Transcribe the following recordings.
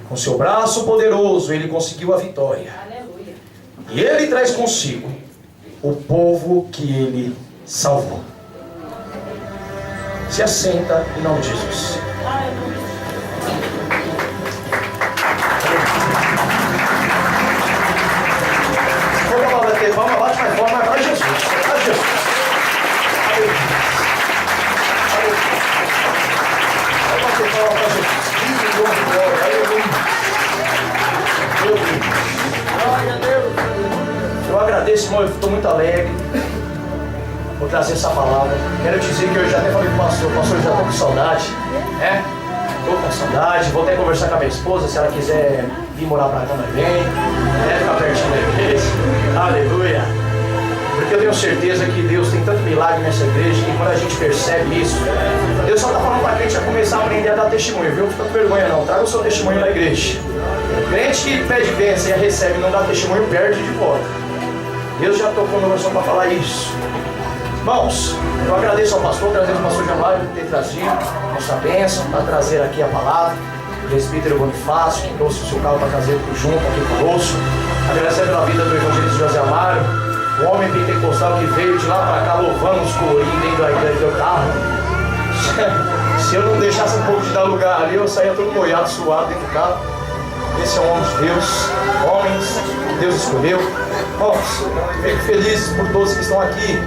Com seu braço poderoso, Ele conseguiu a vitória. Aleluia. E Ele traz consigo o povo que Ele salvou. Se assenta em nome de Jesus. Vamos bater palma, bate mais forte, mas vai Jesus. Vai Jesus. Aleluia. Vai bater palma para Jesus. Eu agradeço, irmão, eu estou muito alegre por trazer essa palavra. Quero dizer que eu já até falei com o pastor já estou com saudade, né? Estou com saudade, vou até conversar com a minha esposa, se ela quiser vir morar para cá, mas vem, ficar pertinho da igreja, aleluia. Porque eu tenho certeza que Deus tem tanto milagre nessa igreja, que quando a gente percebe isso, Deus só está falando para a gente a começar a aprender a dar testemunho, viu? Não fica com vergonha não, traga o seu testemunho na igreja. O crente que pede bênção e a recebe e não dá testemunho, perde de volta. Deus já tocou no coração para falar isso. Irmãos, eu agradeço ao pastor, agradeço ao pastor Jamário por ter trazido essa bênção, para trazer aqui a palavra. O presbítero Bonifácio, que trouxe o seu carro para trazer junto aqui conosco. Agradecer pela vida do evangelista José Amaro, o homem pentecostal que veio de lá para cá louvando os colorinhos dentro da igreja do carro. Se eu não deixasse um pouco de dar lugar ali, eu saía todo molhado, suado dentro do carro. Esse é um homem de Deus, homens que Deus escolheu. Irmãos, fico feliz por todos que estão aqui.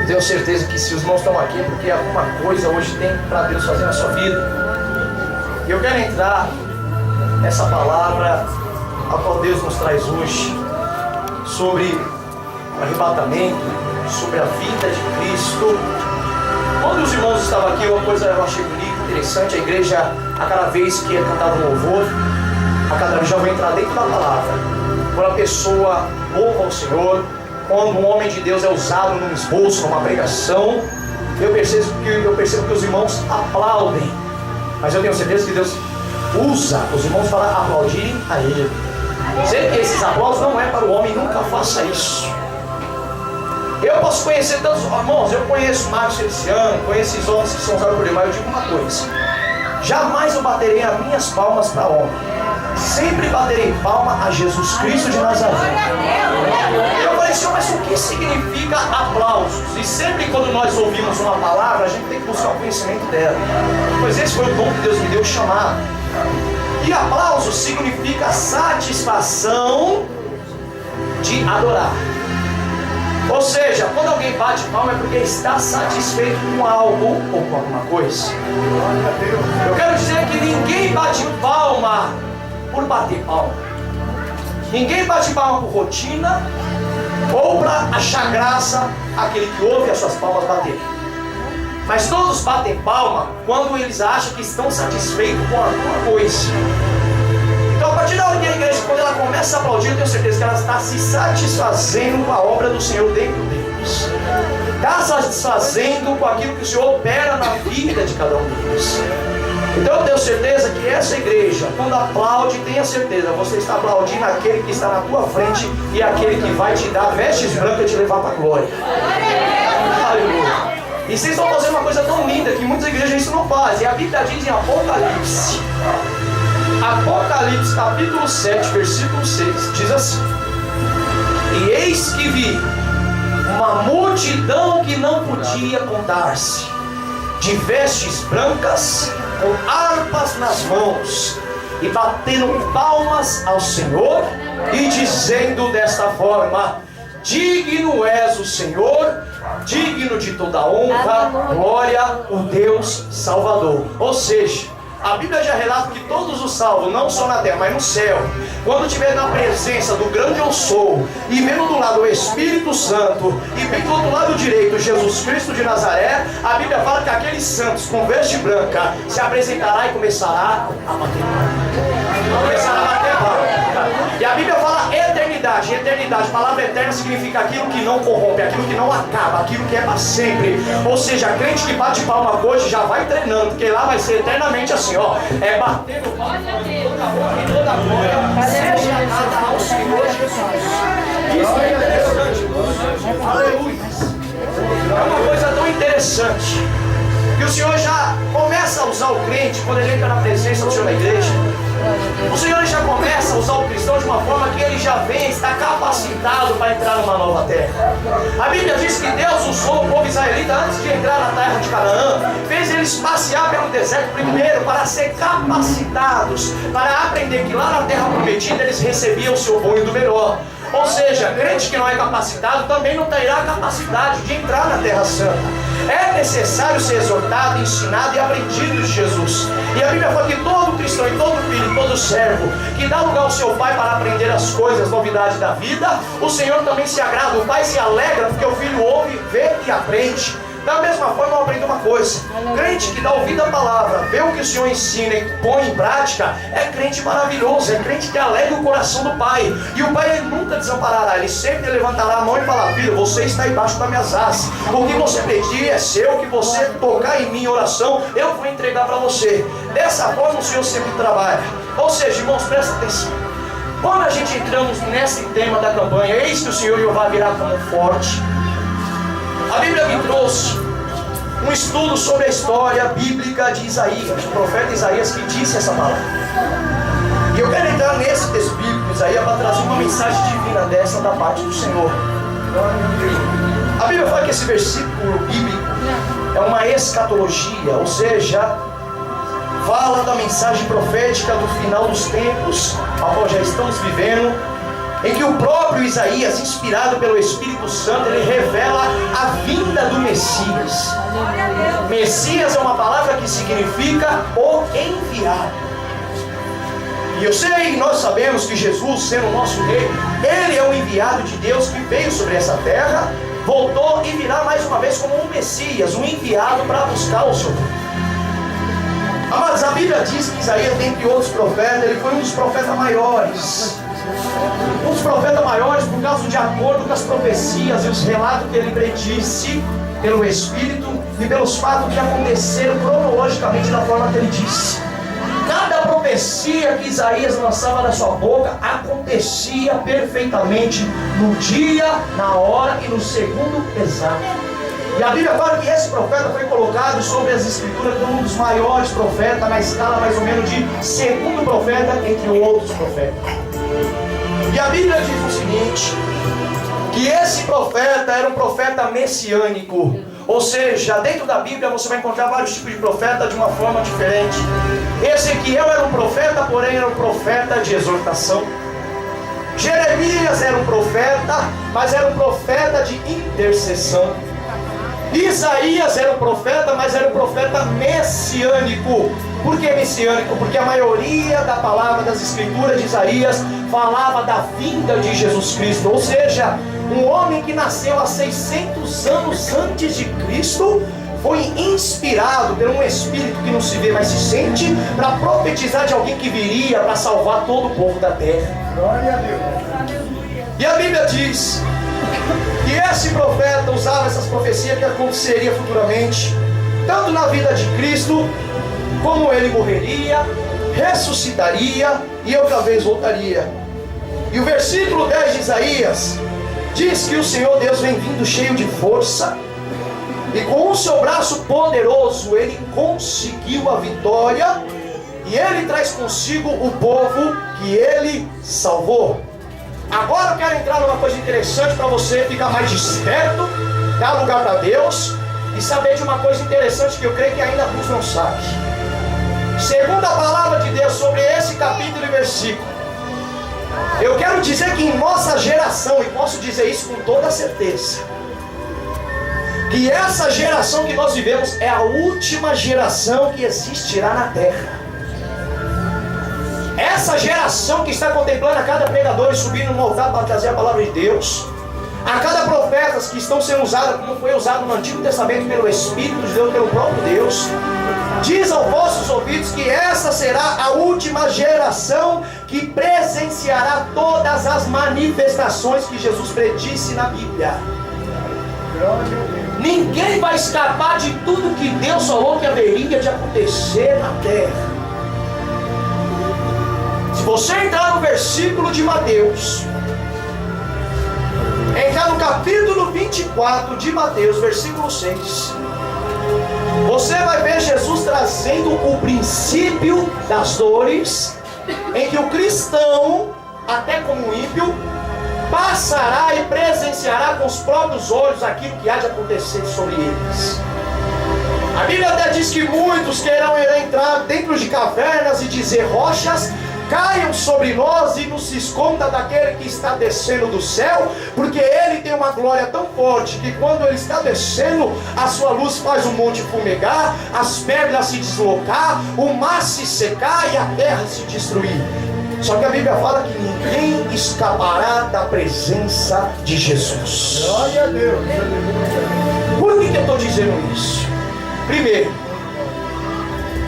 Tenho certeza que se os irmãos estão aqui é porque alguma coisa hoje tem para Deus fazer na sua vida. E eu quero entrar nessa palavra a qual Deus nos traz hoje sobre o arrebatamento, sobre a vida de Cristo. Quando os irmãos estavam aqui, uma coisa eu achei bonita, interessante, a igreja, a cada vez que é cantado um louvor, a cada vez já vou entrar dentro da palavra. Quando a pessoa louva ao Senhor, quando um homem de Deus é usado num esboço, numa pregação, eu percebo que os irmãos aplaudem. Mas eu tenho certeza que Deus usa os irmãos para aplaudirem a Ele. Sei que esses aplausos não é para o homem, nunca faça isso. Eu posso conhecer tantos irmãos, eu conheço Marcos Feliciano, conheço esses homens que são usados por demais. Eu digo uma coisa: jamais eu baterei as minhas palmas para homem. Sempre baterei palma a Jesus Cristo de Nazaré. Eu falei, Senhor, mas o que significa aplausos? E sempre quando nós ouvimos uma palavra, a gente tem que buscar o conhecimento dela. Pois esse foi o dom que Deus me deu chamar. E aplauso significa satisfação de adorar. Ou seja, quando alguém bate palma é porque está satisfeito com algo ou com alguma coisa. Eu quero dizer que ninguém bate palma por bater palma. Ninguém bate palma por rotina ou para achar graça aquele que ouve as suas palmas bater. Mas todos batem palma quando eles acham que estão satisfeitos com alguma coisa. Então, a partir da hora que a igreja, quando ela começa a aplaudir, eu tenho certeza que ela está se satisfazendo com a obra do Senhor dentro deles. Está satisfazendo com aquilo que o Senhor opera na vida de cada um deles. Então eu tenho certeza que essa igreja, quando aplaude, tenha certeza, você está aplaudindo aquele que está na tua frente e aquele que vai te dar vestes brancas e te levar para a glória. Aleluia. E vocês estão fazendo uma coisa tão linda que muitas igrejas isso não fazem. A Bíblia diz em Apocalipse, capítulo 7, versículo 6, diz assim: e eis que vi uma multidão que não podia contar-se, de vestes brancas, com harpas nas mãos, e batendo palmas ao Senhor, e dizendo desta forma: digno és o Senhor, digno de toda honra, glória, o Deus Salvador. Ou seja, a Bíblia já relata que todos os salvos, não só na terra, mas no céu, quando estiver na presença do grande eu sou, e vendo do lado o Espírito Santo, e vendo do outro lado direito Jesus Cristo de Nazaré, a Bíblia fala que aqueles santos com veste branca se apresentará e começará a bater palma. Começará a bater palma. E a Bíblia fala eternidade. Eternidade, palavra eterna significa aquilo que não corrompe, aquilo que não acaba, aquilo que é para sempre. Ou seja, a crente que bate palma hoje já vai treinando, porque lá vai ser eternamente assim, ó. É batendo palma toda honra e toda glória seja dada ao Senhor Jesus. Isso é interessante. Aleluia. É uma coisa tão interessante que o Senhor já começa a usar o crente quando ele entra na presença do Senhor na igreja. já vem está capacitado para entrar numa nova terra. A Bíblia diz que Deus usou o povo israelita antes de entrar na terra de Canaã, fez eles passear pelo deserto primeiro para ser capacitados, para aprender que lá na terra prometida eles recebiam o seu bom e do melhor. Ou seja, crente que não é capacitado também não terá a capacidade de entrar na terra santa. É necessário ser exortado, ensinado e aprendido de Jesus. E a Bíblia fala que todo cristão e todo filho e todo servo que dá lugar ao seu pai para aprender as coisas, novidades da vida, o Senhor também se agrada. O pai se alegra porque o filho ouve, vê e aprende. Da mesma forma, eu aprendi uma coisa: crente que dá ouvido à palavra, vê o que o Senhor ensina e põe em prática, é crente maravilhoso, é crente que alegra o coração do Pai. E o Pai, ele nunca desamparará, ele sempre levantará a mão e falar: filho, você está embaixo das minhas asas, o que você pedir é seu, o que você tocar em mim em oração, eu vou entregar para você. Dessa forma o Senhor sempre trabalha. Ou seja, irmãos, presta atenção. Quando a gente entramos nesse tema da campanha, eis que o Senhor Jeová virá como forte, a Bíblia me trouxe um estudo sobre a história bíblica de Isaías, o profeta Isaías que disse essa palavra. E eu quero entrar nesse texto bíblico, Isaías, para trazer uma mensagem divina dessa da parte do Senhor. A Bíblia fala que esse versículo bíblico é uma escatologia, ou seja, fala da mensagem profética do final dos tempos, a qual já estamos vivendo, em que o próprio Isaías, inspirado pelo Espírito Santo, ele revela a vinda do Messias. Messias é uma palavra que significa o enviado. E eu sei, nós sabemos que Jesus, sendo o nosso rei, ele é o enviado de Deus que veio sobre essa terra, voltou e virá mais uma vez como um Messias, um enviado para buscar o seu povo. Amados, a Bíblia diz que Isaías, dentre outros profetas, ele foi um dos profetas maiores. Um dos profetas maiores por causa de acordo com as profecias e os relatos que ele predisse pelo Espírito e pelos fatos que aconteceram cronologicamente da forma que ele disse. Cada profecia que Isaías lançava da sua boca acontecia perfeitamente no dia, na hora e no segundo exato. E a Bíblia fala que esse profeta foi colocado sobre as escrituras como um dos maiores profetas, na escala mais ou menos de segundo profeta entre outros profetas. E a Bíblia diz o seguinte, que esse profeta era um profeta messiânico. Ou seja, dentro da Bíblia você vai encontrar vários tipos de profeta de uma forma diferente. Ezequiel era um profeta, porém era um profeta de exortação. Jeremias era um profeta, mas era um profeta de intercessão. Isaías era um profeta, mas era um profeta messiânico. Por que messiânico? Porque a maioria da palavra das escrituras de Isaías falava da vinda de Jesus Cristo. Ou seja, um homem que nasceu há 600 anos antes de Cristo foi inspirado por um Espírito que não se vê, mas se sente, para profetizar de alguém que viria para salvar todo o povo da terra. Glória a Deus. E a Bíblia diz que esse profeta usava essas profecias que aconteceria futuramente, tanto na vida de Cristo, como ele morreria, ressuscitaria e outra vez voltaria. E o versículo 10 de Isaías diz que o Senhor Deus vem vindo cheio de força, e com o seu braço poderoso ele conseguiu a vitória, e ele traz consigo o povo que ele salvou. Agora eu quero entrar numa coisa interessante para você ficar mais desperto, dar lugar para Deus e saber de uma coisa interessante que eu creio que ainda alguns não sabem. Segundo a palavra de Deus sobre esse capítulo e versículo, eu quero dizer que em nossa geração, e posso dizer isso com toda certeza, que essa geração que nós vivemos é a última geração que existirá na terra. Essa geração que está contemplando a cada pregador e subindo no altar para trazer a palavra de Deus, a cada profeta que estão sendo usados como foi usado no Antigo Testamento pelo Espírito de Deus, pelo próprio Deus, diz aos vossos ouvidos que essa será a última geração que presenciará todas as manifestações que Jesus predisse na Bíblia. Ninguém vai escapar de tudo que Deus falou que haveria de acontecer na terra. Se você entrar no versículo de Mateus, entrar no capítulo 24 de Mateus, versículo 6, você vai ver Jesus trazendo o princípio das dores, em que o cristão até como um ímpio, passará e presenciará com os próprios olhos aquilo que há de acontecer sobre eles. A Bíblia até diz que muitos querão entrar dentro de cavernas e dizer: rochas caiam sobre nós e nos esconda daquele que está descendo do céu, porque ele tem uma glória tão forte que quando ele está descendo, a sua luz faz o monte fumegar, as pedras se deslocar, o mar se secar e a terra se destruir. Só que a Bíblia fala que ninguém escapará da presença de Jesus. Glória a Deus. Por que eu estou dizendo isso? Primeiro,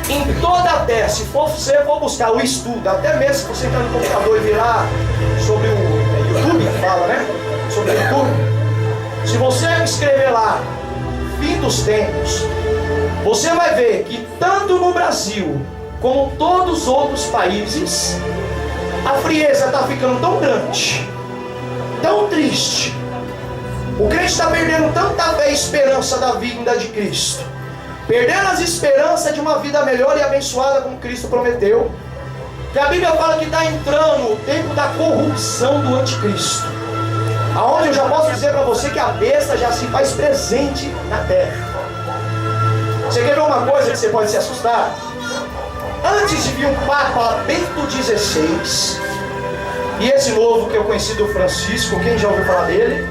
em toda a terra, se você for buscar o estudo, até mesmo se você entrar no computador e virar sobre o YouTube, fala, né? Sobre o YouTube. Se você escrever lá, fim dos tempos, você vai ver que tanto no Brasil, como em todos os outros países, a frieza está ficando tão grande, tão triste. O crente está perdendo tanta fé e esperança da vinda de Cristo, perdendo as esperanças de uma vida melhor e abençoada como Cristo prometeu, que a Bíblia fala que está entrando o tempo da corrupção do anticristo, aonde eu já posso dizer para você que a besta já se faz presente na terra. Você quer ver uma coisa que você pode se assustar? Antes de vir um Papa Bento XVI, e esse novo que eu conheci do Francisco, quem já ouviu falar dele?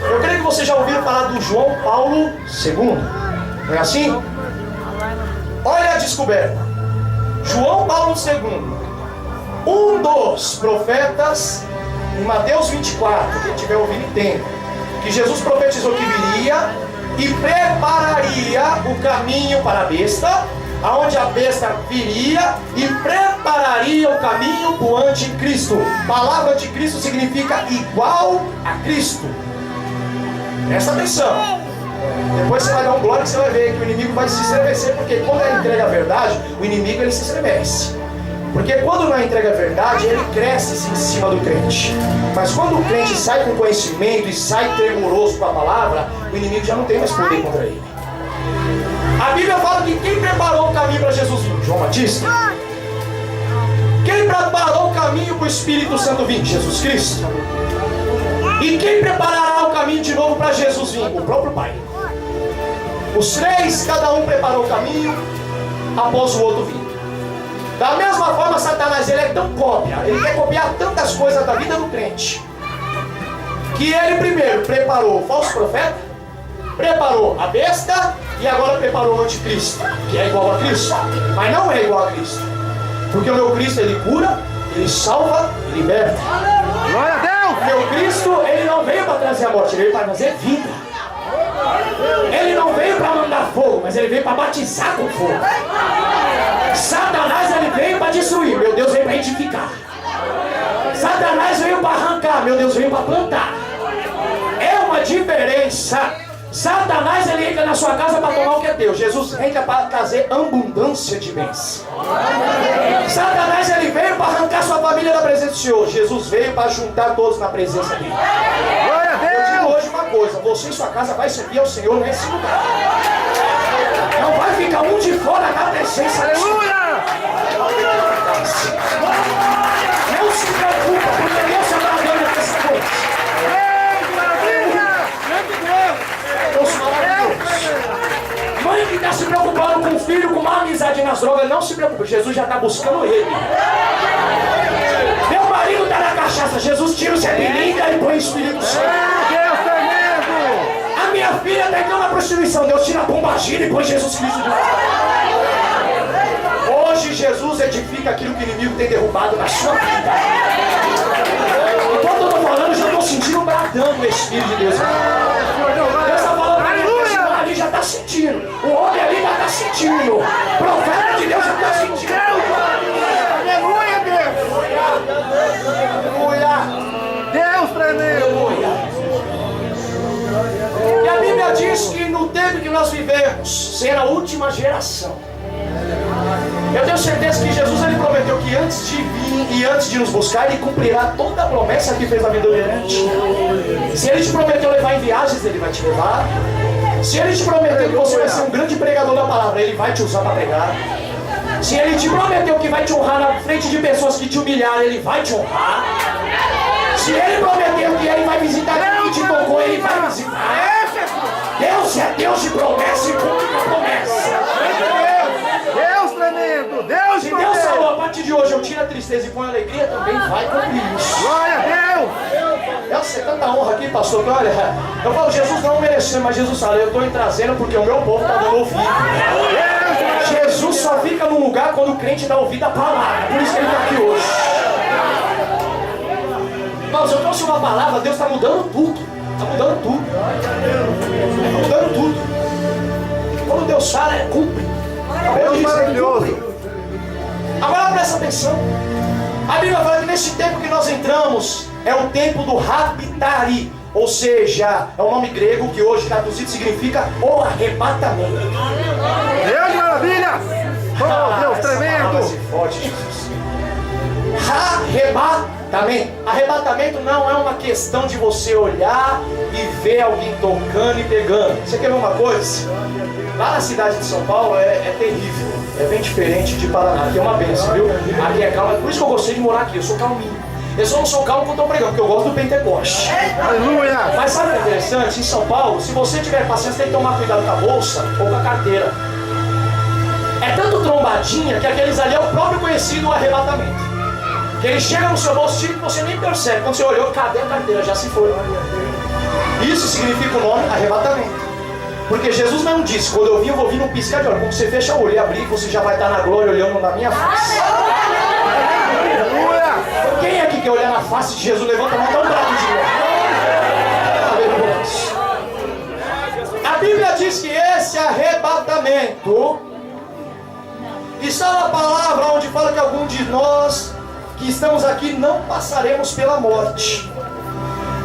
Eu creio que você já ouviu falar do João Paulo II, não é assim? Olha a descoberta. João Paulo II, um dos profetas, em Mateus 24, quem estiver ouvindo entenda, que Jesus profetizou que viria e prepararia o caminho para a besta, aonde a besta viria e prepararia o caminho para o anticristo. A palavra anticristo significa igual a Cristo. Presta atenção. Depois você vai dar um glória que você vai ver que o inimigo vai se estremecer, porque quando ele entrega a verdade, o inimigo ele se estremece. Porque quando não entrega a verdade, ele cresce em cima do crente. Mas quando o crente sai com conhecimento e sai tremoroso com a palavra, o inimigo já não tem mais poder contra ele. A Bíblia fala que quem preparou o caminho para Jesus vir? João Batista. Quem preparou o caminho para o Espírito Santo vir? Jesus Cristo. E quem preparará o caminho de novo para Jesus vir? O próprio Pai. Os três, cada um preparou o caminho após o outro vir. Da mesma forma, Satanás, ele é tão cópia, ele quer copiar tantas coisas da vida do crente, que ele primeiro preparou o falso profeta, preparou a besta e agora preparou o anticristo, que é igual a Cristo, mas não é igual a Cristo, porque o meu Cristo ele cura, ele salva e liberta. Glória a Deus! O meu Cristo ele não veio para trazer a morte, ele veio para trazer vida. Ele não veio para mandar fogo, mas ele veio para batizar com fogo. Satanás ele veio para destruir, meu Deus veio para edificar. Satanás veio para arrancar, meu Deus veio para plantar. É uma diferença. Satanás ele entra na sua casa para tomar o que é teu. Jesus entra para trazer abundância de bens. Satanás ele veio para arrancar sua família da presença do Senhor. Jesus veio para juntar todos na presença dele. Glória a Deus! Eu digo hoje uma coisa: você e sua casa vai servir ao Senhor nesse lugar. Não vai ficar um de fora na presença do Senhor. Não se preocupa, porque Deus está trabalhando nessa coisa. Deus maravilhoso. Mãe que está se preocupando com o filho, com uma amizade nas drogas, não se preocupe, Jesus já está buscando ele. Meu marido está na cachaça, Jesus tira o sepilinga e põe o Espírito Santo. A minha filha está entrando na prostituição, Deus tira a pombagira e põe Jesus Cristo de volta. Hoje Jesus edifica aquilo que o inimigo tem derrubado na sua vida. Enquanto eu estou falando, eu já estou sentindo bradando o Espírito de Deus. Deus está falando para mim, o senhor ali já está sentindo. O homem ali já está sentindo. O profeta de Deus já está sentindo. Aleluia, Deus! Aleluia! Deus tremendo! E a Bíblia diz que no tempo que nós vivemos, será a última geração. Eu tenho certeza que Jesus ele prometeu que antes de vir e antes de nos buscar, ele cumprirá toda a promessa que fez na vida do crente. Se ele te prometeu levar em viagens, ele vai te levar. Se ele te prometeu que você vai ser um grande pregador da palavra, ele vai te usar para pregar. Se Ele te prometeu que vai te honrar na frente de pessoas que te humilharam, Ele vai te honrar. Se Ele prometeu que Ele vai visitar quem te tocou, Ele vai visitar. Deus é Deus de promessa e cumpre a promessa. Deus tremendo, Deus Se Deus falou, a partir de hoje eu tiro a tristeza e ponho a alegria, também vai cumprir isso. Glória a Deus. Você tanta honra aqui, pastor, que olha, eu falo, Jesus não mereceu, mas Jesus fala, eu estou lhe trazendo porque o meu povo está dando ouvido. Jesus só fica num lugar quando o crente dá ouvido à palavra, por isso que ele está aqui hoje. Irmãos, eu trouxe uma palavra, Deus está mudando tudo. Está mudando tudo. Está mudando tudo. Quando Deus fala, cumpre. Deus maravilhoso. Agora presta atenção. A Bíblia fala que nesse tempo que nós entramos é o tempo do raptari, ou seja, é um nome grego que hoje traduzido significa o arrebatamento. Deus maravilha. Oh, Deus tremendo. Arrebatamento. Arrebatamento não é uma questão de você olhar e ver alguém tocando e pegando. Você quer ver uma coisa? Lá na cidade de São Paulo é terrível. É bem diferente de Paraná. Aqui é uma bênção, viu? Aqui é calma. É por isso que eu gostei de morar aqui. Eu sou calminho. Eu só não sou calmo quando estou pregando, porque eu gosto do Pentecoste. Aleluia. Mas sabe o que é interessante? Em São Paulo, se você tiver paciência, tem que tomar cuidado com a bolsa ou com a carteira. É tanto trombadinha que aqueles ali é o próprio conhecido arrebatamento. Que ele chega no seu bolso e você nem percebe. Quando você olhou, cadê a carteira? Já se foi. Isso significa o nome arrebatamento. Porque Jesus não disse, quando eu vou vir num piscar de olho. Quando você fecha o olho e abrir, você já vai estar na glória olhando na minha face. Aleluia. Quem aqui quer olhar na face de Jesus? Levanta a mão, dá um brado de glória. A Bíblia diz que esse arrebatamento está na palavra onde fala que algum de nós que estamos aqui não passaremos pela morte.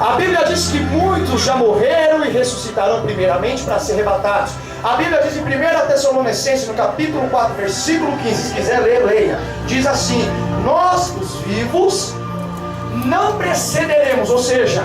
A Bíblia diz que muitos já morreram e ressuscitarão primeiramente para ser arrebatados. A Bíblia diz em 1 Tessalonicenses, no capítulo 4, versículo 15, se quiser ler, leia. Diz assim: nós, os vivos, não precederemos, ou seja,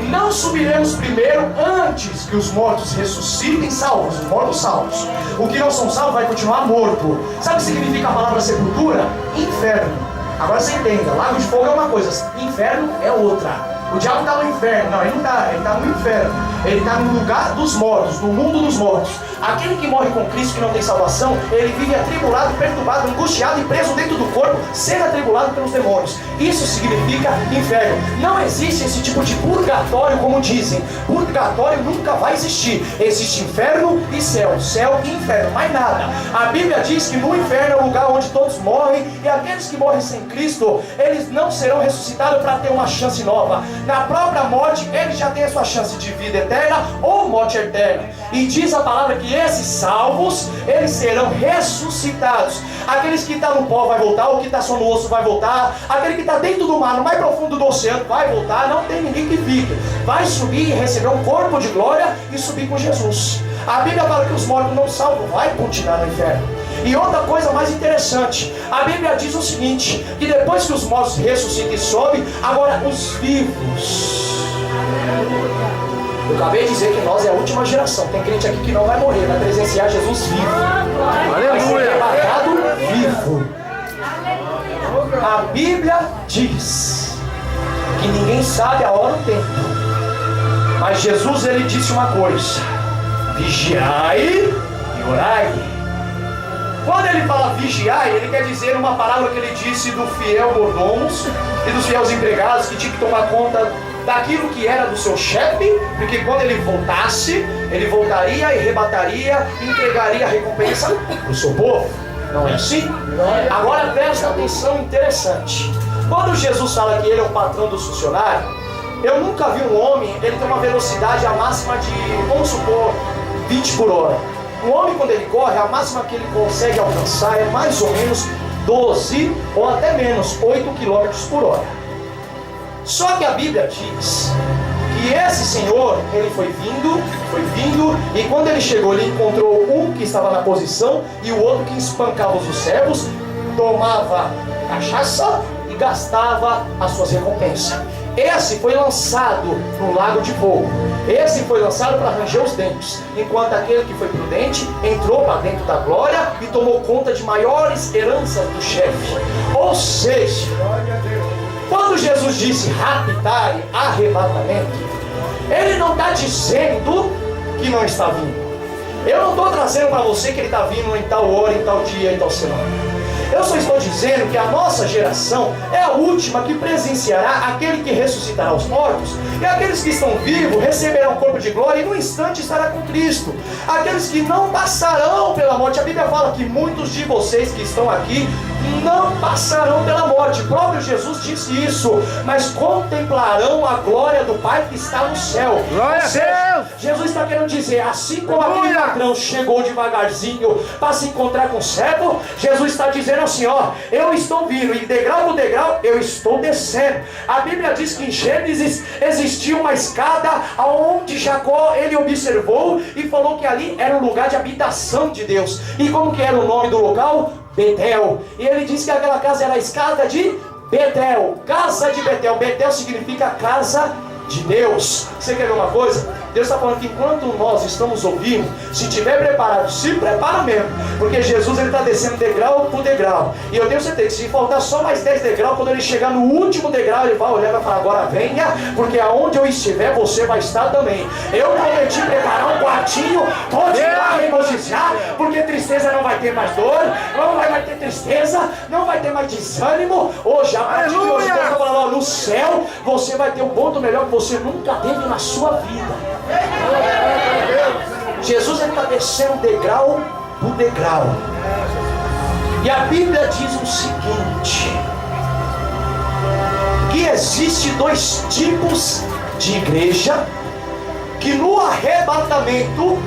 não subiremos primeiro antes que os mortos ressuscitem salvos, os mortos salvos. O que não são salvos vai continuar morto. Sabe o que significa a palavra sepultura? Inferno. Agora você entenda, lago de fogo é uma coisa, inferno é outra. O diabo está no inferno. Não, ele não está, ele está no inferno. Ele está no lugar dos mortos, no mundo dos mortos. Aquele que morre com Cristo, que não tem salvação, ele vive atribulado, perturbado, angustiado e preso dentro do corpo, sendo atribulado pelos demônios. Isso significa inferno. Não existe esse tipo de purgatório como dizem. Purgatório nunca vai existir. Existe inferno e céu, céu e inferno, mais nada. A Bíblia diz que no inferno é o lugar onde todos morrem, e aqueles que morrem sem Cristo, eles não serão ressuscitados para ter uma chance nova. Na própria morte, eles já têm a sua chance de vida eterna ou morte eterna. E diz a palavra que esses salvos, eles serão ressuscitados. Aqueles que estão no pó vai voltar, o que está só no osso vai voltar, aquele que está dentro do mar, no mais profundo do oceano, vai voltar. Não tem ninguém que fique. Vai subir e receber um corpo de glória e subir com Jesus. A Bíblia fala que os mortos não salvos vai continuar no inferno. E outra coisa mais interessante, a Bíblia diz o seguinte, que depois que os mortos ressuscitam e sobem, agora os vivos. Eu acabei de dizer que nós é a última geração. Tem crente aqui que não vai morrer, vai presenciar Jesus vivo. Vai ser arrebatado vivo. A Bíblia diz que ninguém sabe a hora ou o tempo. Mas Jesus, ele disse uma coisa: vigiai e orai. Quando ele fala vigiar, ele quer dizer uma palavra que ele disse do fiel mordomos e dos fiéis empregados que tinha que tomar conta daquilo que era do seu chefe, porque quando ele voltasse, ele voltaria e arrebataria e entregaria a recompensa para o seu povo. Não é assim? Agora presta atenção interessante. Quando Jesus fala que ele é o patrão dos funcionários, eu nunca vi um homem, ele tem uma velocidade a máxima de, vamos supor, 20 por hora. O homem, quando ele corre, a máxima que ele consegue alcançar é mais ou menos 12 ou até menos 8 km por hora. Só que a Bíblia diz que esse senhor, ele foi vindo, e quando ele chegou, ele encontrou um que estava na posição e o outro que espancava os servos, tomava cachaça e e gastava as suas recompensas. Esse foi lançado no lago de fogo. Esse foi lançado para ranger os dentes. Enquanto aquele que foi prudente entrou para dentro da glória e tomou conta de maiores heranças do chefe. Ou seja, quando Jesus disse raptar, arrebatamento, Ele não está dizendo que não está vindo. Eu não estou trazendo para você que Ele está vindo em tal hora, em tal dia, em tal semana. Eu só estou dizendo que a nossa geração é a última que presenciará aquele que ressuscitará os mortos, e aqueles que estão vivos receberão o corpo de glória e no instante estará com Cristo. Aqueles que não passarão pela morte, a Bíblia fala que muitos de vocês que estão aqui não passarão pela morte. O próprio Jesus disse isso, mas contemplarão a glória do Pai que está no céu. Glória a Deus! Jesus está querendo dizer, assim como aquele ladrão chegou devagarzinho para se encontrar com o cego, Jesus está dizendo assim, ó, eu estou vindo e degrau por degrau eu estou descendo. A Bíblia diz que em Gênesis existia uma escada aonde Jacó ele observou e falou que ali era o lugar de habitação de Deus. E como que era o nome do local? Betel. E ele disse que aquela casa era a escada de Betel, casa de Betel. Betel significa casa de Deus. Você quer ver uma coisa? Deus está falando que enquanto nós estamos ouvindo, se estiver preparado, se prepara mesmo, porque Jesus ele está descendo degrau por degrau, e eu tenho certeza que se faltar só mais 10 degraus, quando ele chegar no último degrau, ele vai olhar e vai falar, agora venha, porque aonde eu estiver, você vai estar também. Eu prometi preparar um quartinho, pode ir lá regozijar, porque tristeza não vai ter mais dor, não vai mais ter tristeza, não vai ter mais desânimo. Hoje, a partir de hoje, Deus está falando, ó, no céu, você vai ter o ponto melhor que você nunca teve na sua vida. Jesus está descendo degrau por degrau. E a Bíblia diz o seguinte, que existe dois tipos de igreja que no arrebatamento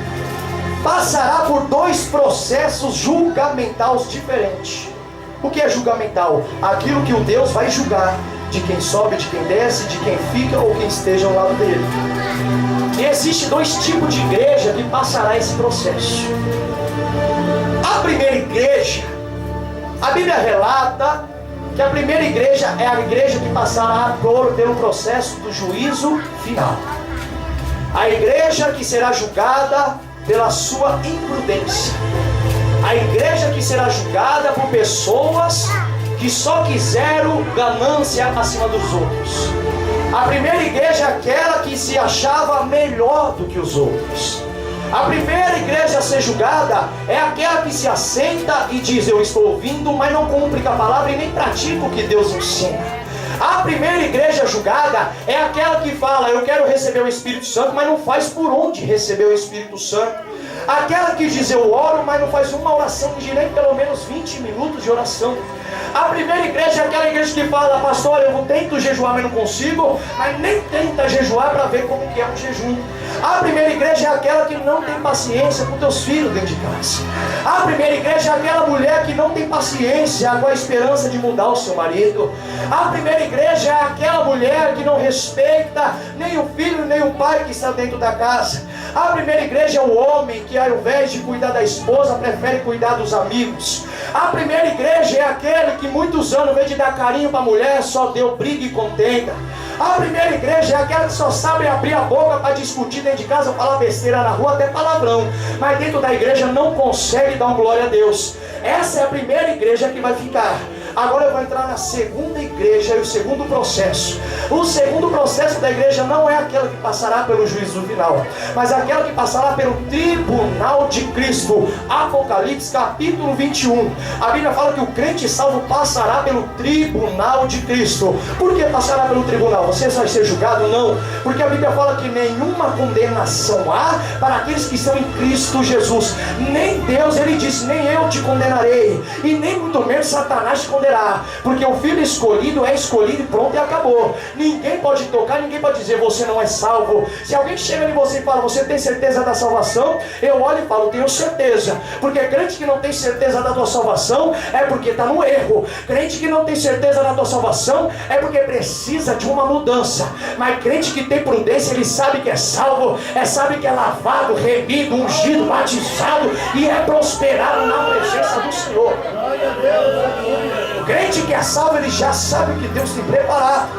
passará por dois processos julgamentais diferentes. O que é julgamental? Aquilo que o Deus vai julgar de quem sobe, de quem desce, de quem fica ou quem esteja ao lado dele. E existe dois tipos de igreja que passará esse processo. A primeira igreja, a Bíblia relata que a primeira igreja é a igreja que passará pelo processo do juízo final. A igreja que será julgada pela sua imprudência. A igreja que será julgada por pessoas que só quiseram ganância acima dos outros. A primeira igreja é aquela que se achava melhor do que os outros. A primeira igreja a ser julgada é aquela que se assenta e diz, eu estou ouvindo, mas não cumpre com a palavra e nem pratica o que Deus ensina. A primeira igreja julgada é aquela que fala, eu quero receber o Espírito Santo, mas não faz por onde receber o Espírito Santo. Aquela que diz, eu oro, mas não faz uma oração de nem pelo menos 20 minutos de oração. A primeira igreja é aquela igreja que fala, pastor, eu tento jejuar, mas não consigo, mas nem tenta jejuar para ver como que é um jejum. A primeira igreja é aquela que não tem paciência com teus filhos dentro de casa. A primeira igreja é aquela mulher que não tem paciência com a esperança de mudar o seu marido. A primeira igreja é aquela mulher que não respeita nem o filho nem o pai que está dentro da casa. A primeira igreja é o homem que, ao invés de cuidar da esposa, prefere cuidar dos amigos. A primeira igreja é aquele que muitos anos, ao invés de dar carinho para a mulher, só deu briga e contenda. A primeira igreja é aquela que só sabe abrir a boca para discutir dentro de casa, falar besteira na rua, até palavrão, mas dentro da igreja não consegue dar uma glória a Deus. Essa é a primeira igreja que vai ficar. Agora eu vou entrar na segunda igreja e o segundo processo. O segundo processo da igreja não é aquela que passará pelo juízo final, mas aquela que passará pelo tribunal de Cristo. Apocalipse capítulo 21. A Bíblia fala que o crente salvo passará pelo tribunal de Cristo. Por que passará pelo tribunal? Você vai ser julgado? Não. Porque a Bíblia fala que nenhuma condenação há para aqueles que estão em Cristo Jesus. Nem Deus, ele disse, nem eu te condenarei, e nem muito menos Satanás te condenará. Porque o filho escolhido é escolhido e pronto, e acabou. Ninguém pode tocar, ninguém pode dizer você não é salvo. Se alguém chega em você e fala, você tem certeza da salvação? Eu olho e falo, tenho certeza. Porque crente que não tem certeza da tua salvação é porque está no erro. Crente que não tem certeza da tua salvação é porque precisa de uma mudança. Mas crente que tem prudência, ele sabe que é salvo, sabe que é lavado, remido, ungido, batizado e é prosperado na presença do Senhor. Crente que é salvo, ele já sabe o que Deus tem preparado.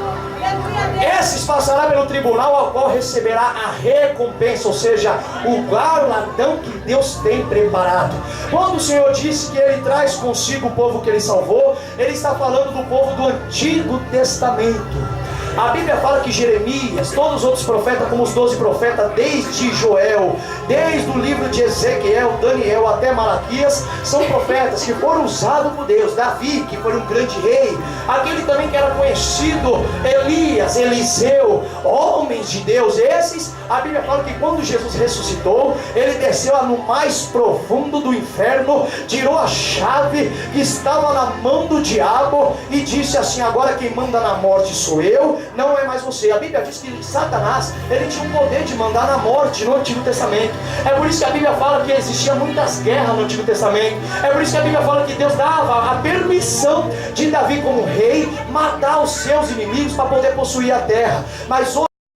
Esses passará pelo tribunal ao qual receberá a recompensa, ou seja, o galardão que Deus tem preparado. Quando o Senhor disse que Ele traz consigo o povo que Ele salvou, Ele está falando do povo do Antigo Testamento. A Bíblia fala que Jeremias, todos os outros profetas, como os 12 profetas, desde Joel, desde o livro de Ezequiel, Daniel até Malaquias, são profetas que foram usados por Deus. Davi, que foi um grande rei, aquele também que era conhecido, Elias, Eliseu, homens de Deus. Esses, a Bíblia fala que quando Jesus ressuscitou, Ele desceu no mais profundo do inferno, tirou a chave que estava na mão do diabo e disse assim: agora quem manda na morte sou eu, não é mais você. A Bíblia diz que Satanás, ele tinha o poder de mandar na morte no Antigo Testamento. É por isso que a Bíblia fala que existia muitas guerras no Antigo Testamento. É por isso que a Bíblia fala que Deus dava a permissão de Davi como rei matar os seus inimigos para poder possuir a terra. Mas hoje